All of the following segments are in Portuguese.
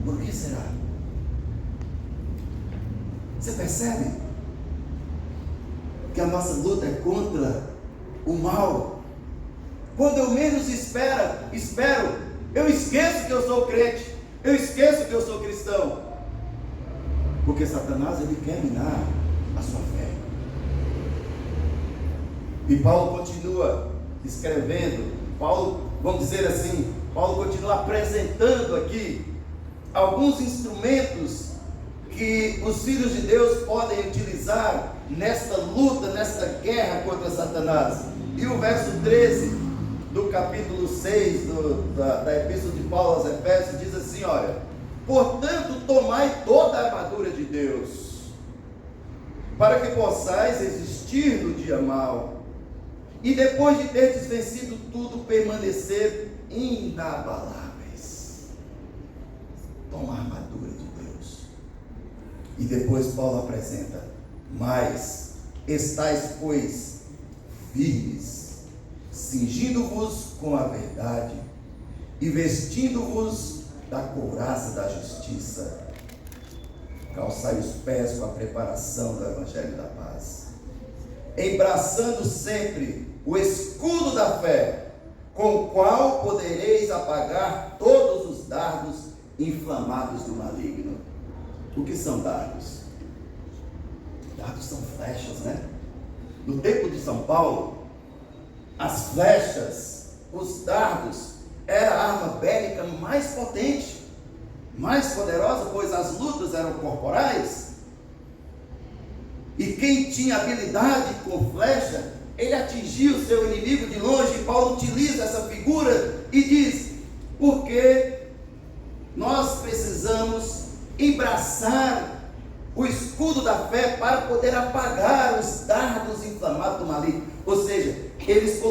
Por que será? Você percebe que a nossa luta é contra o mal? Quando eu menos espero, eu esqueço que eu sou crente, eu esqueço que eu sou cristão, porque Satanás, ele quer minar a sua fé. E Paulo continua escrevendo, vamos dizer assim, Paulo continua apresentando aqui alguns instrumentos que os filhos de Deus podem utilizar nesta luta, nesta guerra contra Satanás. E o verso 13 do capítulo 6 da Epístola de Paulo aos Efésios diz assim, olha: portanto, tomai toda a armadura de Deus, para que possais resistir no dia mau, e depois de teres vencido tudo, permanecer inabaláveis. Toma a armadura de Deus. E depois Paulo apresenta: mas estáis, pois, firmes, cingindo-vos com a verdade, e vestindo-vos da couraça da justiça. Calçai os pés com a preparação do Evangelho da paz, embraçando sempre o escudo da fé, com o qual podereis apagar todos os dardos inflamados do maligno. O que são dardos? Dardos são flechas, né? No tempo de São Paulo, as flechas, os dardos, era a arma bélica mais potente, mais poderosa, pois as lutas eram corporais. E quem tinha habilidade com flecha, ele atingia o seu inimigo de longe. E Paulo utiliza essa figura e diz: porque nós precisamos embraçar o escudo da fé para poder apagar os dardos inflamados do maligno. Ou seja, eles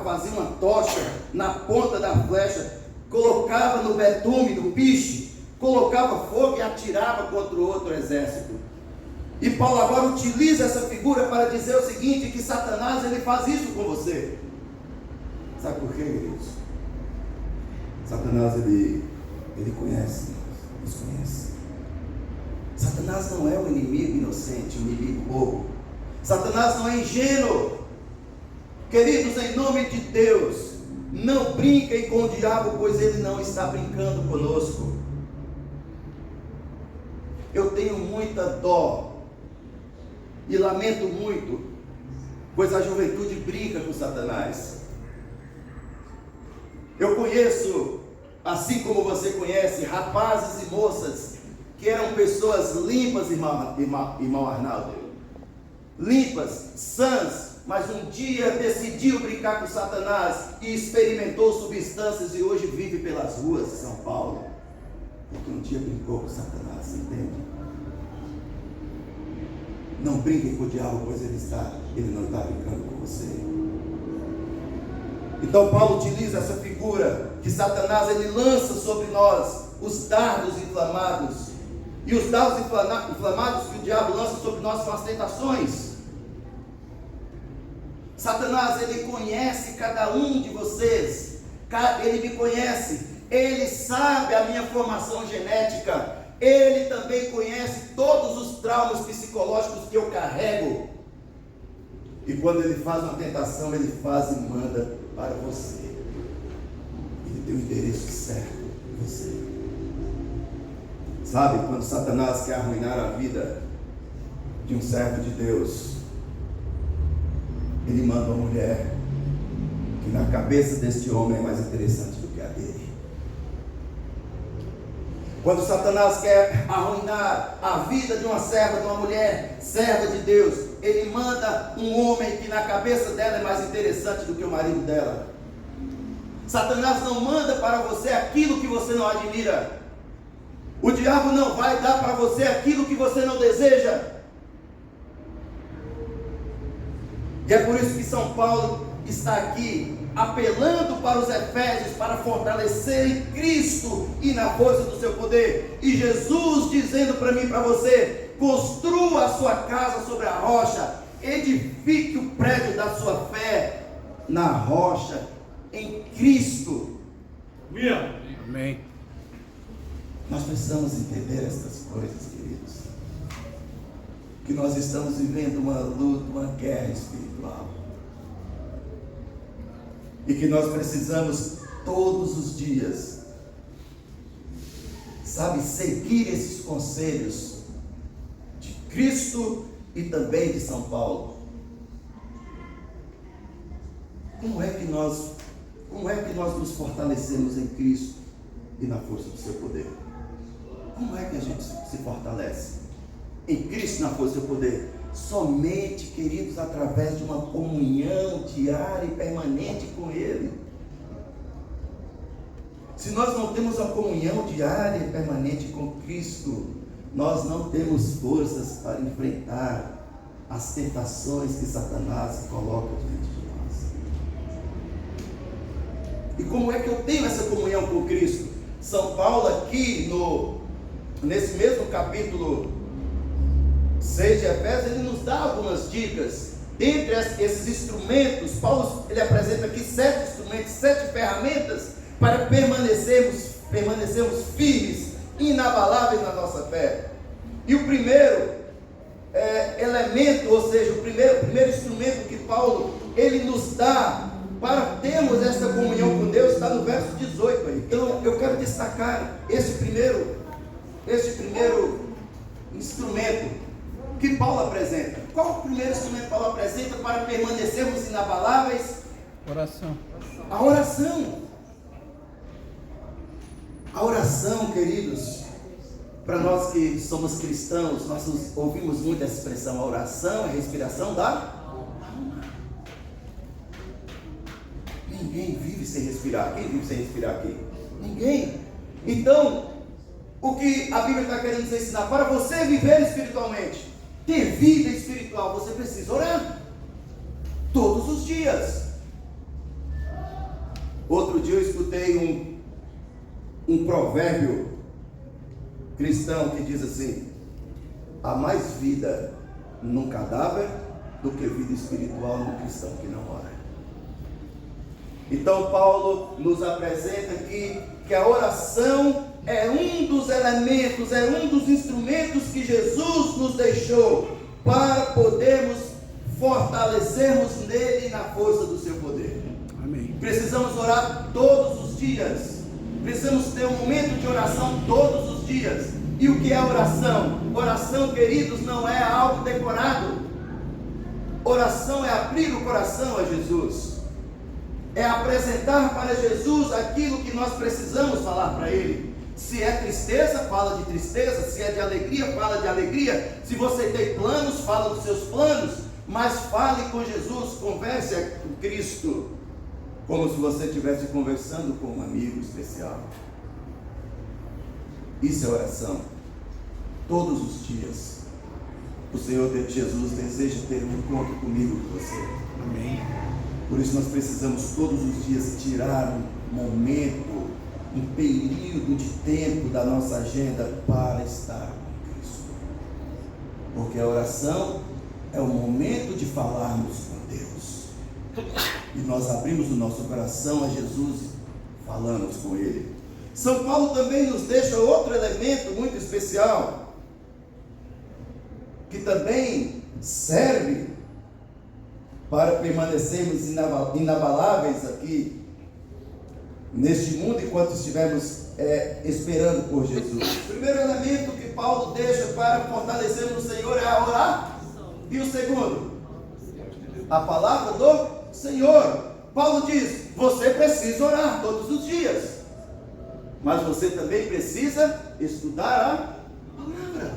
faziam uma tocha na ponta da flecha, colocava no betume, no piche, colocava fogo e atirava contra o outro exército. E Paulo agora utiliza essa figura para dizer o seguinte: que Satanás, ele faz isso com você. Sabe por quê, queridos? Satanás, ele conhece, nos conhece. Satanás não é um inimigo inocente, um inimigo bobo. Satanás não é ingênuo. Queridos, em nome de Deus, não brinquem com o diabo, pois ele não está brincando conosco. Eu tenho muita dó e lamento muito, pois a juventude brinca com Satanás. Eu conheço, assim como você conhece, rapazes e moças que eram pessoas limpas, irmão Arnaldo, limpas, sãs, mas um dia decidiu brincar com Satanás e experimentou substâncias e hoje vive pelas ruas de São Paulo, porque um dia brincou com Satanás, entende? Não brinque com o diabo, pois ele não está brincando com você. Então Paulo utiliza essa figura que Satanás, ele lança sobre nós os dardos inflamados. E os dardos inflamados que o diabo lança sobre nós são as tentações. Satanás, ele conhece cada um de vocês. Ele me conhece. Ele sabe a minha formação genética. Ele também conhece todos os traumas psicológicos que eu carrego. E quando ele faz uma tentação, ele faz e manda para você. Ele tem o endereço certo em você. Sabe, quando Satanás quer arruinar a vida de um servo de Deus, ele manda uma mulher que na cabeça deste homem é mais interessante do que a dele. Quando Satanás quer arruinar a vida de uma serva, de uma mulher, serva de Deus, ele manda um homem que na cabeça dela é mais interessante do que o marido dela. Satanás não manda para você aquilo que você não admira. O diabo não vai dar para você aquilo que você não deseja. E é por isso que São Paulo está aqui apelando para os Efésios para fortalecerem Cristo e na força do seu poder. E Jesus dizendo para mim e para você: construa a sua casa sobre a rocha, edifique o prédio da sua fé na rocha, em Cristo. Amém. Nós precisamos entender essas coisas, queridos. Que nós estamos vivendo uma luta, uma guerra espiritual. E que nós precisamos todos os dias, sabe, seguir esses conselhos de Cristo e também de São Paulo. Como é que nós nos fortalecemos em Cristo e na força do seu poder? Como é que a gente se fortalece? Em Cristo, na força do seu poder. Somente, queridos, através de uma comunhão diária e permanente com Ele. Se nós não temos uma comunhão diária e permanente com Cristo, nós não temos forças para enfrentar as tentações que Satanás coloca diante de nós. E como é que eu tenho essa comunhão com Cristo? São Paulo aqui, nesse mesmo capítulo 6 de Efésios, ele nos dá algumas dicas. Dentre esses instrumentos, Paulo ele apresenta aqui 7 instrumentos, 7 ferramentas para permanecermos firmes, inabaláveis na nossa fé. E o primeiro elemento, ou seja, o primeiro instrumento que Paulo ele nos dá para termos esta comunhão com Deus, está no verso 18 aí. Então eu quero destacar esse primeiro instrumento que Paulo apresenta. Qual o primeiro instrumento que Paulo apresenta para permanecermos inabaláveis? Oração. A oração. A oração, queridos, para nós que somos cristãos, nós ouvimos muito essa expressão, a oração é a respiração da alma. Ninguém vive sem respirar. Quem vive sem respirar aqui? Ninguém. Então, o que a Bíblia está querendo nos ensinar, para você viver espiritualmente, ter vida espiritual, você precisa orar todos os dias. Outro dia eu escutei um provérbio cristão que diz assim: há mais vida num cadáver do que vida espiritual num cristão que não ora. Então Paulo nos apresenta aqui que a oração é um dos elementos, é um dos instrumentos que Jesus nos deixou para podermos fortalecermos nele na força do seu poder. Amém. Precisamos orar todos os dias. Precisamos ter um momento de oração todos os dias. E o que é oração? Oração, queridos, não é algo decorado. Oração é abrir o coração a Jesus. É apresentar para Jesus aquilo que nós precisamos falar para Ele. Se é tristeza, fala de tristeza. Se é de alegria, fala de alegria. Se você tem planos, fala dos seus planos. Mas fale com Jesus, converse com Cristo, como se você estivesse conversando com um amigo especial. Isso é oração. Todos os dias o Senhor Jesus deseja ter um encontro comigo e com você. Amém. Por isso nós precisamos todos os dias tirar um momento, um período de tempo da nossa agenda para estar com Cristo. Porque a oração é o momento de falarmos com Deus. E nós abrimos o nosso coração a Jesus, falamos com Ele. São Paulo também nos deixa outro elemento muito especial, que também serve para permanecermos inabaláveis aqui neste mundo enquanto estivermos esperando por Jesus. O primeiro elemento que Paulo deixa para fortalecermos no Senhor é a oração. E o segundo? A palavra do Senhor. Paulo diz: você precisa orar todos os dias, mas você também precisa estudar a palavra.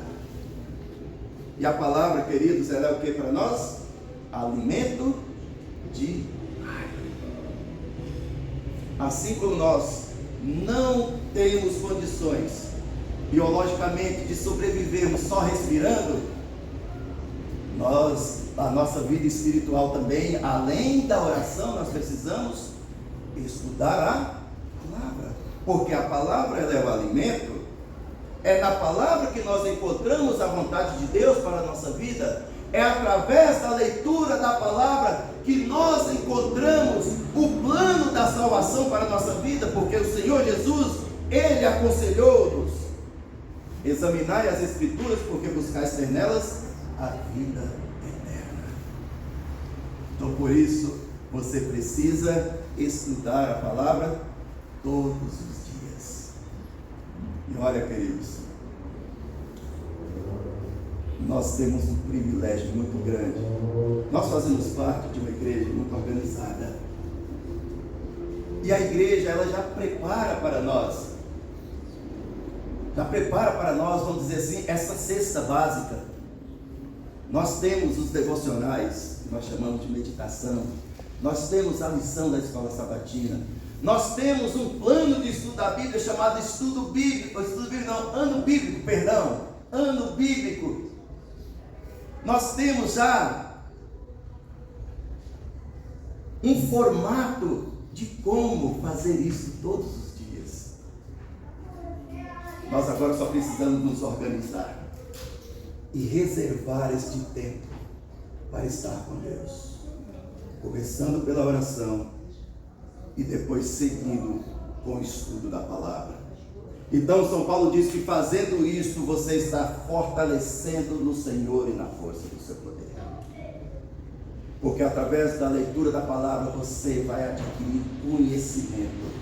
E a palavra, queridos, ela é o que para nós? Alimento diário. Assim como nós não temos condições biologicamente de sobrevivermos só respirando, a nossa vida espiritual também, além da oração, nós precisamos estudar a palavra, porque a palavra ela é o alimento. É na palavra que nós encontramos a vontade de Deus para a nossa vida. É através da leitura da palavra que nós encontramos o plano da salvação para a nossa vida, porque o Senhor Jesus, Ele aconselhou-nos Examinai as Escrituras, porque buscais ter nelas a vida eterna. Então, por isso, você precisa estudar a palavra todos os dias. E olha, queridos, nós temos um privilégio muito grande. Nós fazemos parte de uma igreja muito organizada. E a igreja, ela já prepara para nós, vamos dizer assim, essa cesta básica. Nós temos os devocionais, que nós chamamos de meditação. Nós temos a lição da escola sabatina. Nós temos um plano de estudo da Bíblia chamado ano bíblico. Nós temos já um formato de como fazer isso todos os dias. Nós agora só precisamos nos organizar e reservar este tempo para estar com Deus, começando pela oração e depois seguindo com o estudo da palavra. Então São Paulo diz que fazendo isso você está fortalecendo no Senhor e na força do seu poder. Porque através da leitura da palavra você vai adquirir conhecimento.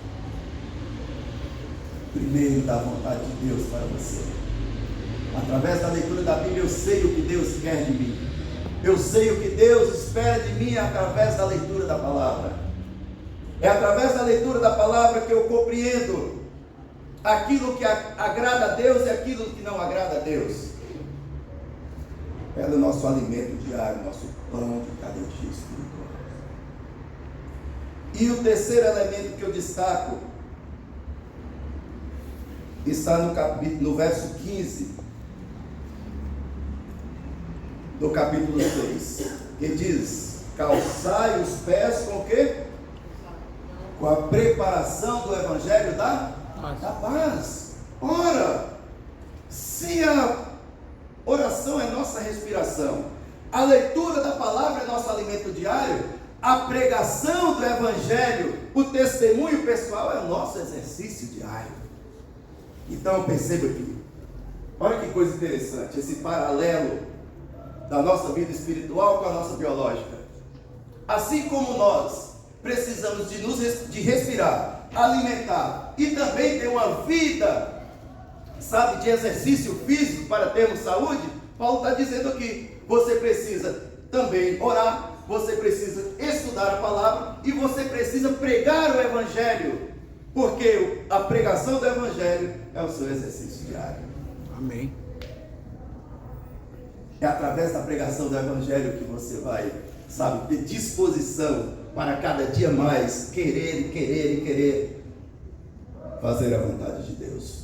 Primeiro da vontade de Deus para você. Através da leitura da Bíblia eu sei o que Deus quer de mim. Eu sei o que Deus espera de mim através da leitura da palavra. É através da leitura da palavra que eu compreendo aquilo que agrada a Deus e aquilo que não agrada a Deus. Ela é o nosso alimento diário, nosso pão de cada dia espiritual. E o terceiro elemento que eu destaco está no verso 15 do capítulo 6, que diz: calçai os pés com o quê? Com a preparação do evangelho da paz. Ora, se a oração é nossa respiração, a leitura da palavra é nosso alimento diário, a pregação do evangelho, o testemunho pessoal é o nosso exercício diário. Então perceba aqui, olha que coisa interessante, esse paralelo da nossa vida espiritual com a nossa biológica. Assim como nós precisamos de respirar, alimentar e também ter uma vida, de exercício físico para termos saúde, Paulo está dizendo aqui, você precisa também orar, você precisa estudar a palavra e você precisa pregar o evangelho, porque a pregação do evangelho é o seu exercício diário. Amém. É através da pregação do evangelho que você vai, ter disposição para cada dia mais querer fazer a vontade de Deus.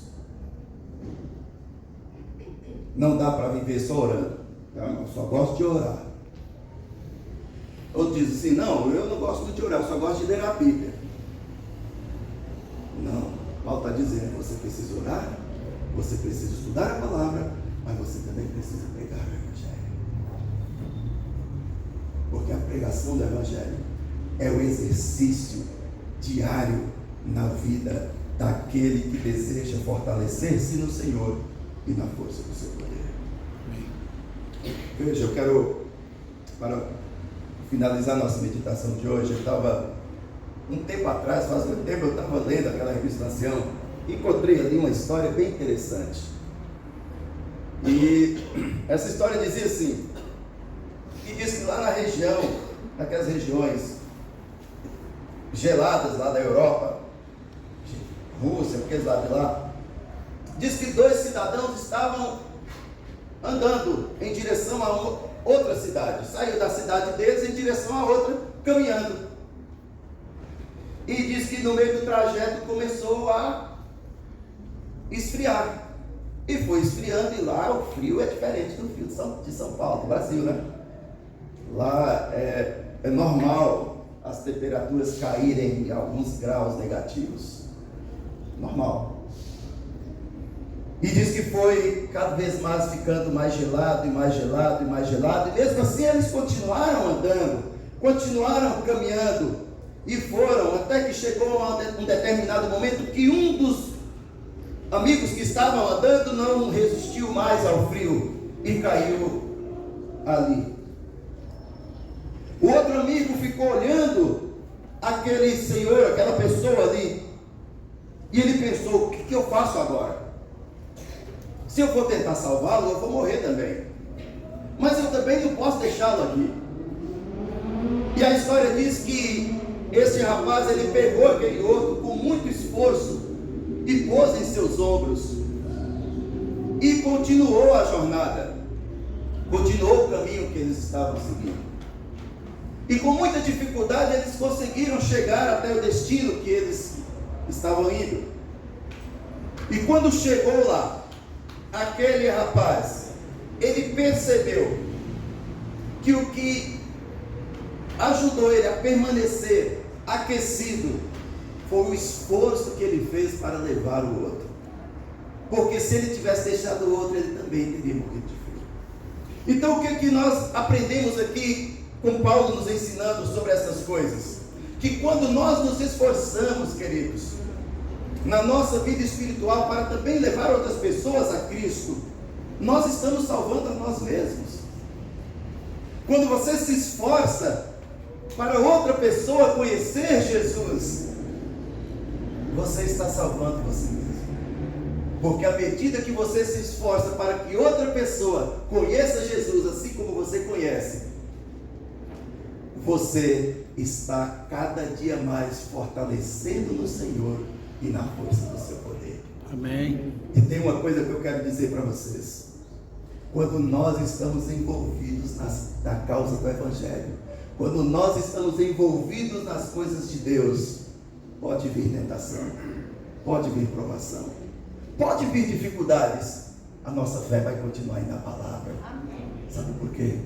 Não dá para viver só orando. Eu só gosto de orar. Outro diz assim: não, eu não gosto de orar, eu só gosto de ler a Bíblia. Não, Paulo está dizendo que você precisa orar, você precisa estudar a palavra, mas você também precisa pregar o evangelho. Porque a pregação do evangelho é o exercício diário na vida daquele que deseja fortalecer-se no Senhor e na força do seu poder. Veja, eu quero, para finalizar nossa meditação de hoje, eu estava, um tempo atrás, faz muito tempo, eu estava lendo aquela revista Ancião, e encontrei ali uma história bem interessante. E essa história dizia assim, que diz que lá na região, naquelas regiões geladas lá da Europa, Rússia, aqueles lá de lá, diz que 2 cidadãos estavam andando em direção a outra cidade, saiu da cidade deles em direção a outra, caminhando, e diz que no meio do trajeto começou a esfriar, e foi esfriando, e lá o frio é diferente do frio de São Paulo, do Brasil, né? Lá é normal as temperaturas caírem em alguns graus negativos, normal. E diz que foi cada vez mais ficando mais gelado, e mais gelado, e mais gelado, e mesmo assim eles continuaram andando, continuaram caminhando, e foram, até que chegou a um determinado momento que um dos amigos que estavam andando não resistiu mais ao frio e caiu ali. O outro amigo ficou olhando aquele senhor, aquela pessoa ali, e ele pensou: o que eu faço agora? Se eu for tentar salvá-lo, eu vou morrer também, mas eu também não posso deixá-lo aqui. E a história diz que esse rapaz, ele pegou aquele outro com muito esforço e pôs em seus ombros e continuou a jornada, continuou o caminho que eles estavam seguindo. E com muita dificuldade eles conseguiram chegar até o destino que eles estavam indo. E quando chegou lá, aquele rapaz, ele percebeu que o que ajudou ele a permanecer aquecido foi o esforço que ele fez para levar o outro. Porque se ele tivesse deixado o outro, ele também teria morrido de frio. Então o que nós aprendemos aqui com Paulo nos ensinando sobre essas coisas? Que quando nós nos esforçamos, queridos, na nossa vida espiritual para também levar outras pessoas a Cristo, nós estamos salvando a nós mesmos. Quando você se esforça para outra pessoa conhecer Jesus, você está salvando você mesmo. Porque à medida que você se esforça para que outra pessoa conheça Jesus assim como você conhece, você está cada dia mais fortalecendo no Senhor e na força do seu poder. Amém. E tem uma coisa que eu quero dizer para vocês: quando nós estamos envolvidos na causa do Evangelho, quando nós estamos envolvidos nas coisas de Deus, pode vir tentação, pode vir provação, pode vir dificuldades, a nossa fé vai continuar na palavra. Sabe por quê?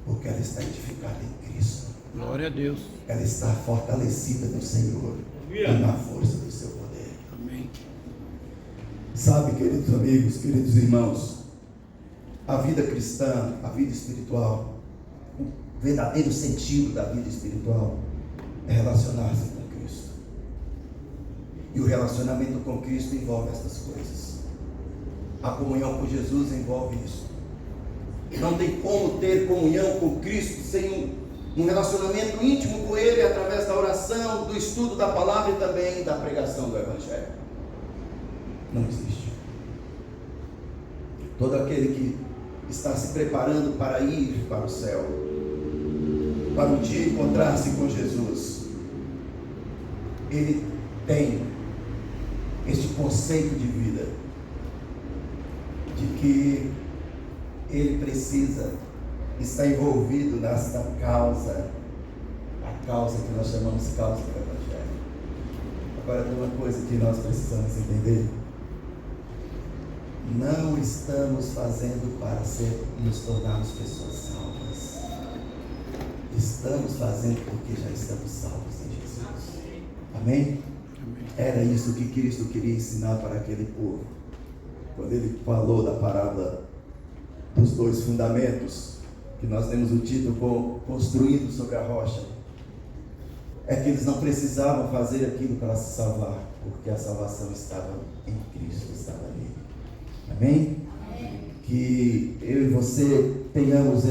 Porque ela está edificada em Cristo. Glória a Deus. Ela está fortalecida no Senhor e na força do seu poder. Amém. Sabe, queridos amigos, queridos irmãos, a vida cristã, a vida espiritual, o verdadeiro sentido da vida espiritual é relacionar-se com Cristo. E o relacionamento com Cristo envolve essas coisas. A comunhão com Jesus envolve isso. Não tem como ter comunhão com Cristo sem um relacionamento íntimo com Ele, através da oração, do estudo da palavra e também da pregação do Evangelho. Não existe. Todo aquele que está se preparando para ir para o céu, para um dia encontrar-se com Jesus, ele tem este conceito de vida, de que ele precisa estar envolvido nesta causa, a causa que nós chamamos de causa do Evangelho. Agora tem uma coisa que nós precisamos entender: não estamos fazendo para nos tornarmos pessoas salvas, estamos fazendo porque já estamos salvos em Jesus. Amém? Era isso que Cristo queria ensinar para aquele povo, quando ele falou da parábola dos dois fundamentos, que nós temos o título construído sobre a rocha. É que eles não precisavam fazer aquilo para se salvar, porque a salvação estava em Cristo, estava nele. Amém? Amém. Que eu e você tenhamos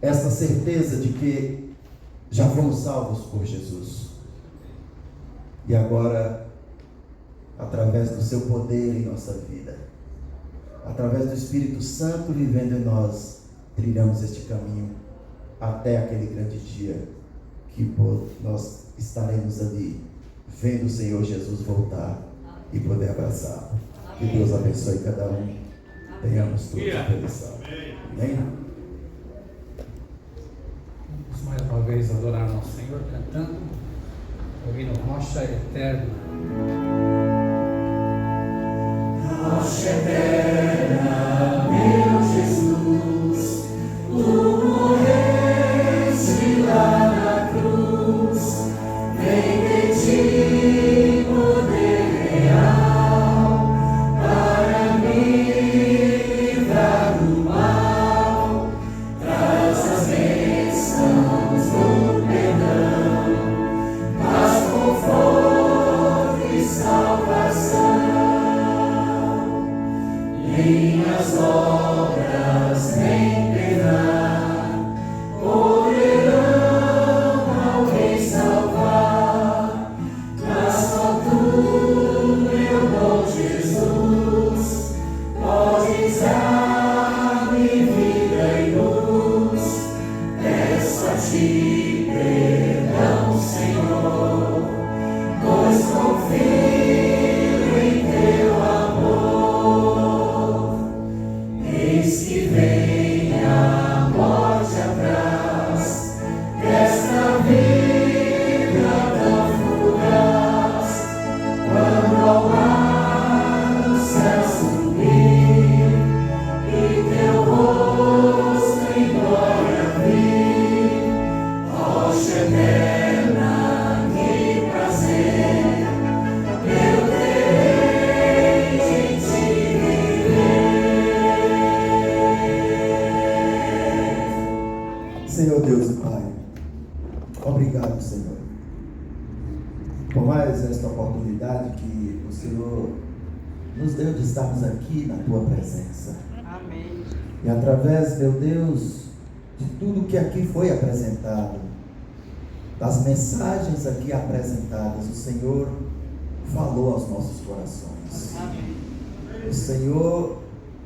esta certeza de que já fomos salvos por Jesus. E agora, através do seu poder em nossa vida, através do Espírito Santo vivendo em nós, trilhamos este caminho até aquele grande dia que nós estaremos ali, vendo o Senhor Jesus voltar e poder abraçar. Que Deus abençoe cada um. Tenhamos todos a benção. Amém? Vamos mais uma vez adorar nosso Senhor cantando o hino Rocha Eterna. Rocha eterna, meu Jesus, tu morreste lá na cruz, vem de ti poder real, para me livrar do mal, traz as bênçãos do perdão, paz, conforto e salvação. nos deu de estarmos aqui na tua presença. Amém. E através, meu Deus, de tudo que aqui foi apresentado, das mensagens aqui apresentadas, o Senhor falou aos nossos corações. Amém. O Senhor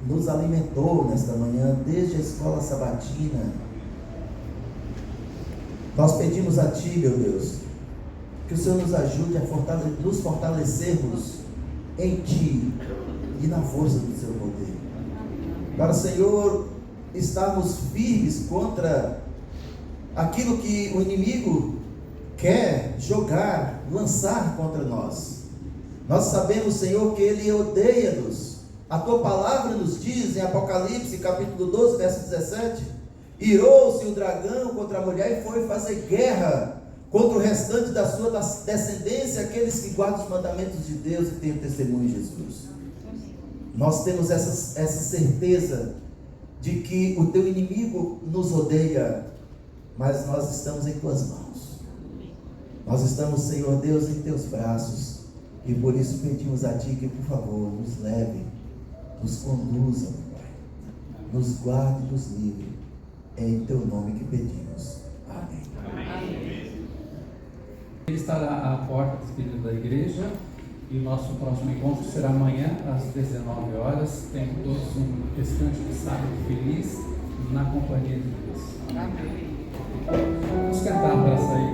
nos alimentou nesta manhã, desde a escola sabatina. Nós pedimos a Ti, meu Deus, que o Senhor nos ajude a nos fortalecermos em Ti e na força do Seu poder. Para o Senhor estarmos firmes contra aquilo que o inimigo quer jogar, lançar contra nós. Nós sabemos, Senhor, que Ele odeia-nos. A Tua palavra nos diz em Apocalipse capítulo 12, verso 17: irou-se o dragão contra a mulher e foi fazer guerra contra o restante da sua descendência, aqueles que guardam os mandamentos de Deus e têm o testemunho de Jesus. Nós temos essa certeza de que o Teu inimigo nos odeia, mas nós estamos em Tuas mãos. Nós estamos, Senhor Deus, em Teus braços, e por isso pedimos a Ti que, por favor, nos leve, nos conduza, meu Pai, nos guarde e nos livre. É em Teu nome que pedimos. Amém. Amém. Ele estará à porta despedida da igreja, e o nosso próximo encontro será amanhã às 19 horas. Tenham todos um restante de sábado feliz na companhia de Deus. Amém. Vamos cantar para sair.